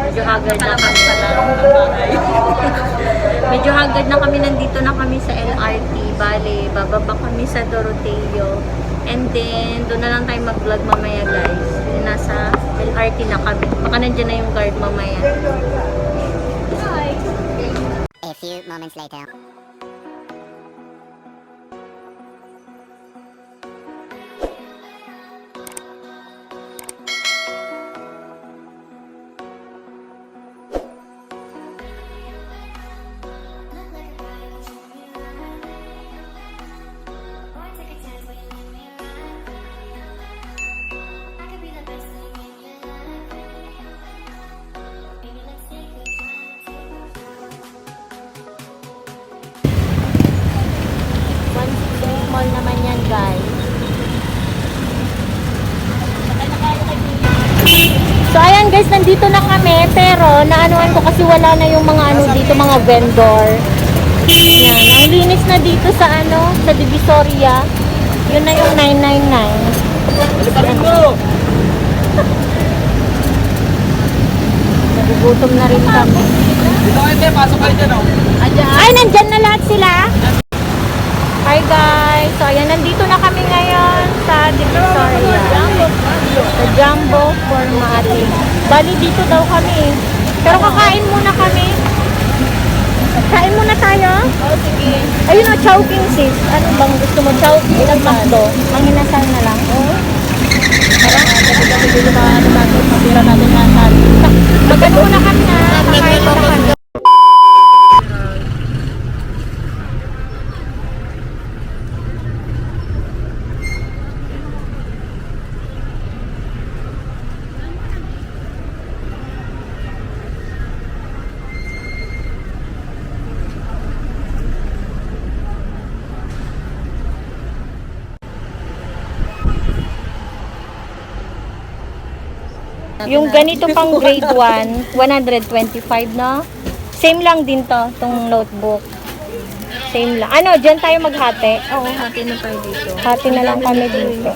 Medyo haggard na kami. Medyo haggard na kami. Nandito na kami sa LRT. Bale, bababa kami sa Doroteo. And then, doon na lang tayo mag-vlog mamaya, guys. Nasa LRT na kami. Baka nandiyan na yung guard mamaya. A few moments later. Mall naman yan, guys. So, ayan guys, nandito na kami. Pero, naanuan ko kasi wala na yung mga ano dito, mga vendor. Yan. Ang linis na dito sa ano, sa Divisoria. Yun na yung 999. Nagugutom na rin kami. Pasok kayo dyan, oh. Ay, nandyan na lahat sila. Hi guys! So, ayan, nandito na kami ngayon sa Divisoria. Sa Jumbo Formatic. Bali, dito daw kami. Pero kakain muna kami. Kain muna tayo? Oo, sige. Ayun o, chowking sis. Ano bang gusto mo? Chowking ng McDo? Manginasal na lang. Oo. Kasi dito ano natin, matira natin nga natin. Magkano muna kami na. Kakain muna kami. Yung ganito pang grade 1, 125, no? Same lang din to, tong notebook. Same lang. Ano, dyan tayo maghati? Oo, hati na tayo dito. Hati na lang kami dito.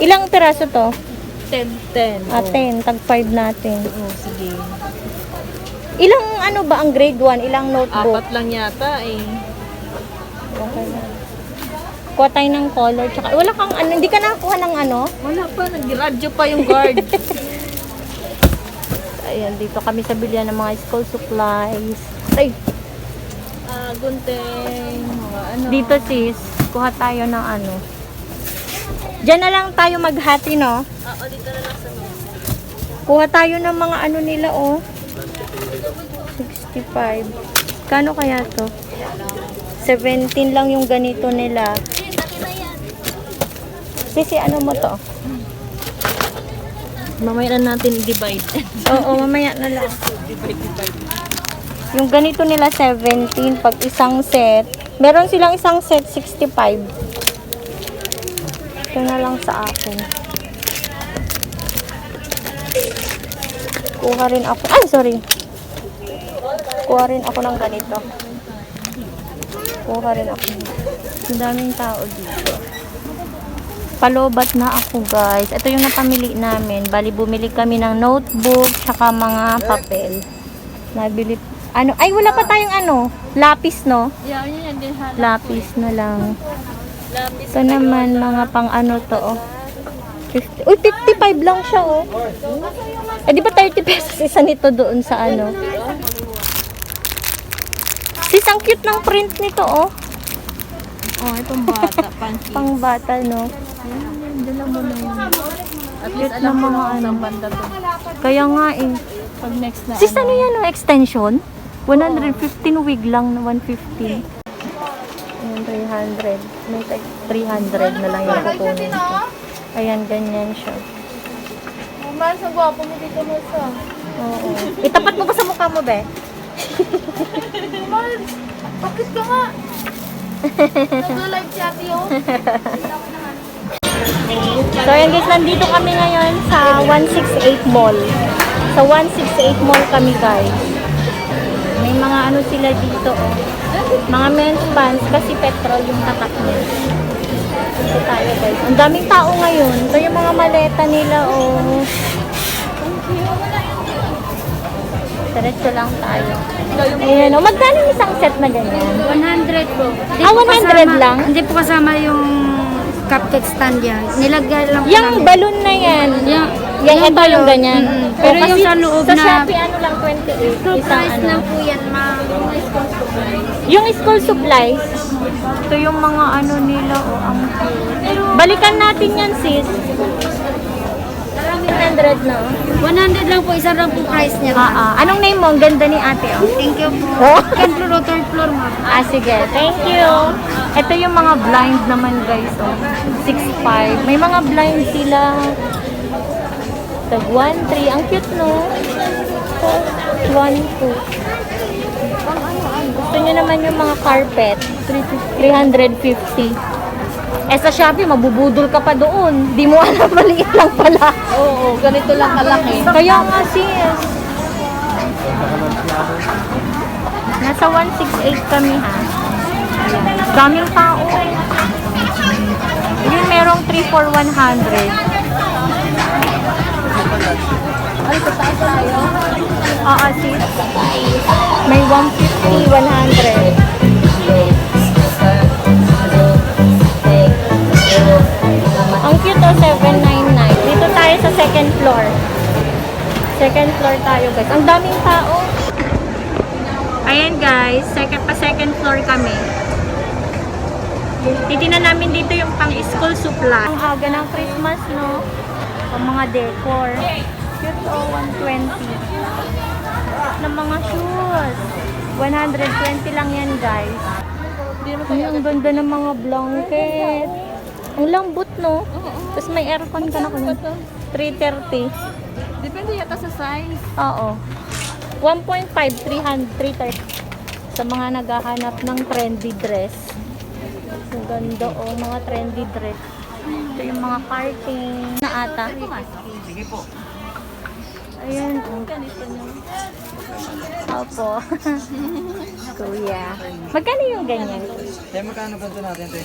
Ilang piraso to? 10. Ah, 10. Tag 5 natin. Oo, sige. Ilang ano ba ang grade 1? Ilang notebook? 4 lang yata eh. Okay na. Kuha tayo ng color. Tsaka, wala kang ano, hindi ka nakakuha ng ano? Wala pa, nag-radyo pa yung guard. Ayan, dito kami sa bilyan ng mga school supplies. Ay, Gunteng, mga ano. dito sis, kuha tayo ng ano. Diyan na lang tayo maghati, no? Oo, dito na lang sa mga. Kuha tayo ng mga ano nila, oh. 65. Kano kaya to? 17 lang yung ganito nila. Sisi, ano mo to? Mamaya na natin i-divide. Oo, mamaya na lang. Yung ganito nila 17 pag isang set. Meron silang isang set 65. Ito na lang sa akin. Kuha rin ako. Ay, sorry. Kuha rin ako ng ganito. Kuha rin ako. Ang daming tao dito. Palobat na ako, guys. Ito yung napamili namin. Bali, bumili kami ng notebook, tsaka mga papel. Nabili. Ano? Ay, wala pa tayong ano. Lapis, no? Yeah, yun din halap. Lapis na lang. Lapis. Ito naman, mga pang ano to, oh. 50. Uy, 55 lang siya, oh. Eh, di ba 30 pesos isa nito doon sa ano? Sis, ang cute ng print nito, oh. Oh, itong bata, panty. Pang bata, no? Dala mo na yun. At least Cute alam na mo mga na ano. ang banda to. Kaya nga, eh. Pag next na Sis, ano yan, oh? Extension? 115 wig lang na 150. Ayan, 300. May 300 na lang yung kukunin ko. Ayan, ganyan siya. Mas ang gwapo mo dito mo sa. Oo. Itapat mo ba sa mukha mo, be? Mas, bakit ka nga? Nag-live chat yun. So, ayan guys, nandito kami ngayon sa 168 Mall. Sa 168 Mall kami, guys. May mga ano sila dito, oh. Mga men's pants kasi petrol yung tatak niya. Dito tayo, guys. Ang daming tao ngayon. Ito yung mga maleta nila, oh. Diretso lang tayo. Ayan, oh. Magkano yung isang set na ganyan? 100 po. Hindi Ah, po 100 kasama- lang? Hindi po kasama yung cupcake stand yan. Nilagay lang po Yung namin. balloon na yan. Yung, Ito yung ganyan. Pero Oh, yung kasi sa loob sa na... Shopee, ano lang, 28. Isang Surprise ano. lang po yan, ma'am. Yung school supplies, ito yung mga ano nila, oh, ang cute. Balikan natin yan, sis. 100 na. 100 lang po, isa lang po price niya. ma'am. Anong name mo? Ang ganda ni ate, oh. Thank you po. Oh. Second floor, third floor, ma'am. Sige. Thank you. Ito yung mga blind naman, guys, oh. 6'5". May mga blind sila. Tag 1'3". Ang cute, no? 1'2". Gusto nyo naman yung mga carpet. 350. Sa Shopee, mabubudol ka pa doon. Di mo alam, maliit lang pala. Oo, ganito lang kalaki. Kaya nga, sis. Nasa 168 kami, ha? Daming tao. Yun, merong 3 for 100. Ay, sa taas tayo. Oo, sis. May 150, 100. Ang cute, oh, 799. Dito tayo sa second floor. Second floor tayo, guys. Ang daming tao. Ayan, guys. Second floor kami. Titinan namin dito yung pang-school supply. Ang aga ng Christmas, no? Ang mga decor. Cute, oh, 120. Ng mga shoes. 120 lang yan, guys. Ay, ang ganda ng mga blanket. Ang lambot, no? Tapos may aircon ka na kung 330. Depende yata sa size. Oo. 1.5, 330. Sa mga naghahanap ng trendy dress. Ang ganda, oh, mga trendy dress. Ito yung mga parking na ata. Sige po. Ayan, oh. Opo. Kuya. Magkano yung ganyan? Tayo magkano ganito natin, te?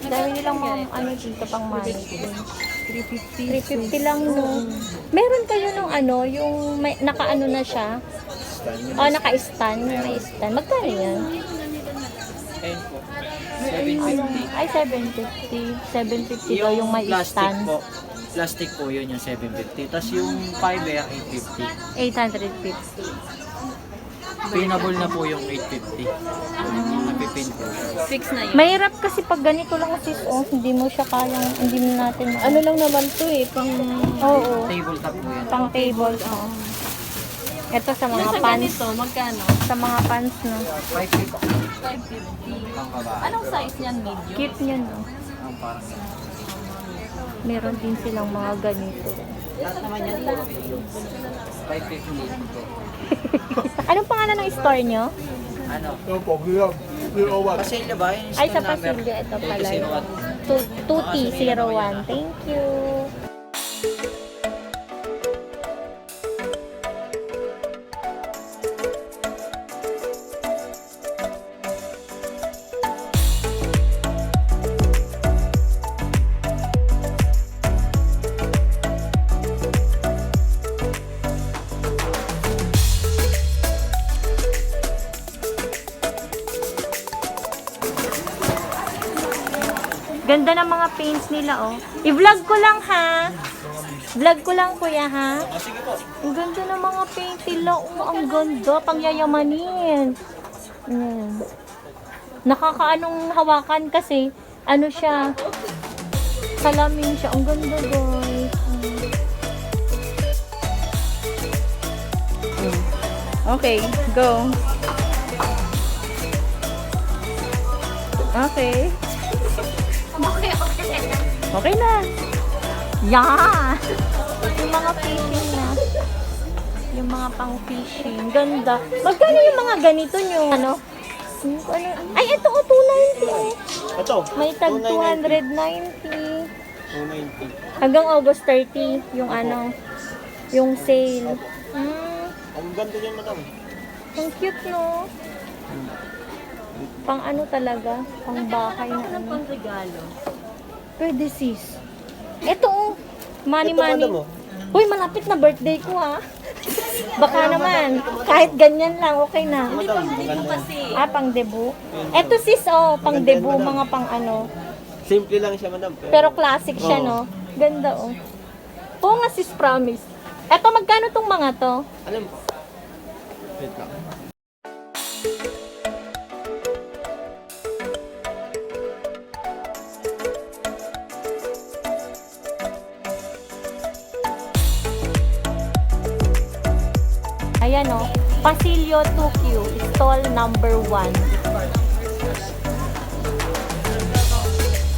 Dami nilang mga ano dito pang mannequin. 350 lang, no? Meron kayo nung ano, yung may, naka-ano na siya? Naka-stand. May stand. Magkano yan? Ayun po. Ano? 750. Ay, 750. 750 daw yung may plastic stand. po. Plastic po yun yung 750. Tapos yung fiber, 850. 850. Pinable na po yung 850. Napipin po. Fix na yun. Mahirap kasi pag ganito lang, sis, oh, hindi mo siya kayang, hindi mo natin Ano lang naman to eh, pang... Oo. Table top po yan. Pang table, oh. Ito sa mga Sa pants. ganito, magkano? Sa mga pants, no? 550. 550. Pang babae. Anong size niyan? Medium? Cute nyo, no? Ang parang Meron din silang mga ganito. lahat naman yan. 550 po. Anong pangalan ng store nyo? Ano? Problem. 301. Pasilya ba? Yung Ay, sa store number? Pasilya. Ito pala. 201. 2T01. Thank you. Ganda ng mga paints nila, oh. I-vlog ko lang, ha? Vlog ko lang, kuya, ha? Sige po. Ang ganda ng mga paint nila, oh. Ang ganda. Pangyayamanin. Ayan. Nakakaanong hawakan kasi, ano siya, salamin siya. Ang ganda, guys. Okay, go. Okay. Okay na. Yeah! Yung mga fishing na. Yung mga pang fishing. Ganda. Magkano yung mga ganito nyo? Ano? Ay, ito o, 290 eh. Ito. May tag 290. 290. Hanggang August 30, yung ano, yung sale. Ang ganda niyan, madam. Ang cute, no? Pang ano talaga? Pang bahay na ano. regalo? Pwede sis. Ito oh. Money Ito, money. madam, oh. Uy, malapit na birthday ko ha. Baka naman, kahit ganyan lang, okay na. Madam, maganda. Pang debut. Eto sis, pang debut, mga pang ano. Simple lang siya, madam. Pero classic siya, no? Ganda, Oo nga sis, promise. Eto, magkano tong mga to? Alam po. Wait lang. Ayan, Pasilio 2Q, stall number 1.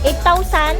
8,000?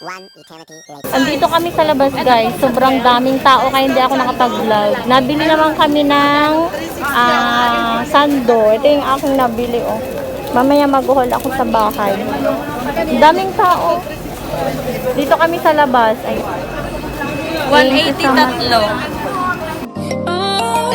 One eternity later. Andito kami sa labas guys. Sobrang daming tao kaya hindi ako nakapag-vlog. Nabili naman kami ng sando. Ito yung aking nabili Mamaya mag-haul ako sa bahay. Daming tao. Dito kami sa labas. Ay, 180 tatlo. Oh,